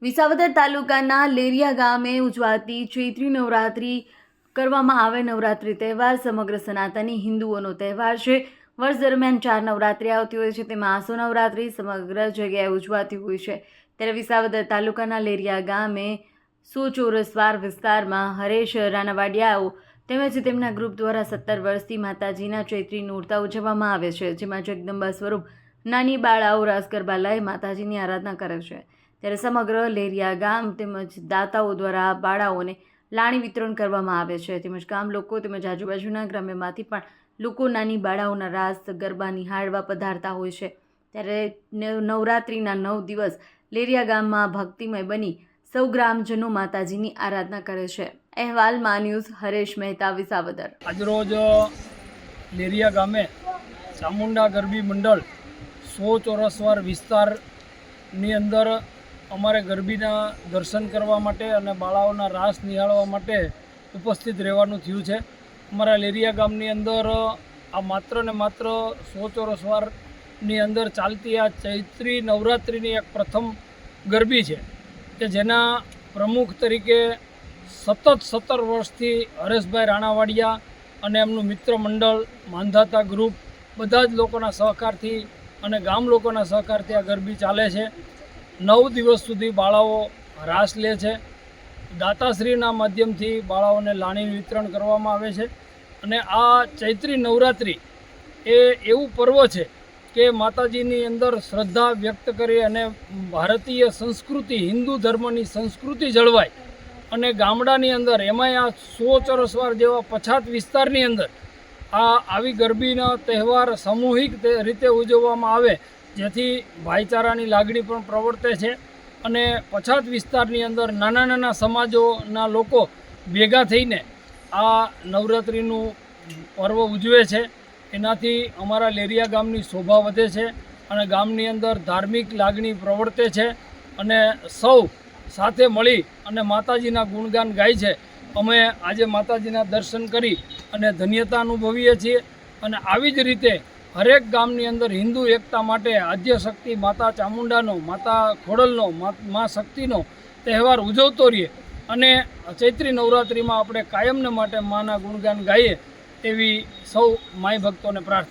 વિસાવદર તાલુકાના લેરિયા ગામે ઉજવાતી ચૈત્રી નવરાત્રિ કરવામાં આવે. નવરાત્રિ તહેવાર સમગ્ર સનાતની હિન્દુઓનો તહેવાર છે. વર્ષ દરમિયાન 4 નવરાત્રિ આવતી હોય છે, તેમાં આસો નવરાત્રિ સમગ્ર જગ્યાએ ઉજવાતી હોય છે. ત્યારે વિસાવદર તાલુકાના લેરિયા ગામે 100 ચોરસવાર વિસ્તારમાં હરેશ રાણાવાડિયાઓ તેમજ તેમના ગ્રુપ દ્વારા 17 વર્ષથી માતાજીના ચૈત્રી નોરતા ઉજવવામાં આવે છે, જેમાં જગદંબા સ્વરૂપ નાની બાળાઓ રાસ ગરબા લઈ માતાજીની આરાધના કરે છે. ત્યારે સમગ્ર લેરિયા ગામ તેમજ દાતાઓ દ્વારા બાળાઓને લાણી વિતરણ કરવામાં આવે છે. તેમજ ગામ લોકો તેમજ આજુબાજુના ગ્રામ્યમાંથી પણ લોકો નાની બાળાઓના રાસ ગરબા નિહાળવા પધારતા હોય છે. ત્યારે નવરાત્રિના 9 દિવસ લેરિયા ગામમાં ભક્તિમય બની સૌ ગ્રામજનો માતાજીની આરાધના કરે છે. અહેવાલ મા ન્યૂઝ, હરેશ મહેતા, વિસાવદર. આજરોજ લેરિયા ગામે ચામુંડા ગરબી મંડળ 100 ચોરસવાર વિસ્તારની અંદર અમારે ગરબીના દર્શન કરવા માટે અને બાળાઓના રાસ નિહાળવા માટે ઉપસ્થિત રહેવાનું થયું છે. અમારા લેરિયા ગામની અંદર આ માત્ર ને માત્ર 100 ચોરસવારની અંદર ચાલતી આ ચૈત્રી નવરાત્રિની એક પ્રથમ ગરબી છે કે જેના પ્રમુખ તરીકે સતત 17 વર્ષથી હરેશભાઈ રાણાવાડિયા અને એમનું મિત્ર મંડળ માંધાતા ગ્રુપ બધા જ લોકોના સહકારથી અને ગામ લોકોના સહકારથી આ ગરબી ચાલે છે. 9 દિવસ સુધી બાળાઓ રાસ લે છે. દાતાશ્રીના માધ્યમથી બાળાઓને લાણી વિતરણ કરવામાં આવે છે. અને આ ચૈત્રી નવરાત્રિ એ એવું પર્વ છે કે માતાજીની અંદર શ્રદ્ધા વ્યક્ત કરી અને ભારતીય સંસ્કૃતિ, હિન્દુ ધર્મની સંસ્કૃતિ જળવાય અને ગામડાની અંદર એમાંય આ 100 ચોરસવાર જેવા પછાત વિસ્તારની અંદર આવી ગરબીનો તહેવાર સામૂહિક રીતે ઉજવવામાં આવે, જેથી ભાઈચારાની લાગણી પણ પ્રવર્તે છે. અને પછાત વિસ્તારની અંદર નાના નાના સમાજોના લોકો ભેગા થઈને આ નવરાત્રિનું પર્વ ઉજવે છે. એનાથી અમારા લેરિયા ગામની શોભા વધે છે અને ગામની અંદર ધાર્મિક લાગણી પ્રવર્તે છે અને સૌ સાથે મળી અને માતાજીના ગુણગાન ગાય છે. અમે આજે માતાજીના દર્શન કરી અને ધન્યતા અનુભવીએ છીએ. અને આવી જ રીતે હરેક ગામની અંદર હિન્દુ એકતા માટે આદ્ય શક્તિ માતા ચામુંડાનો, માતા ખોડલનો, મા શક્તિનો તહેવાર ઉજવતો રહીએ અને ચૈત્રી નવરાત્રિમાં આપણે કાયમને માટે માના ગુણગાન ગાઈએ એવી સૌ માય ભક્તોને પ્રાર્થના.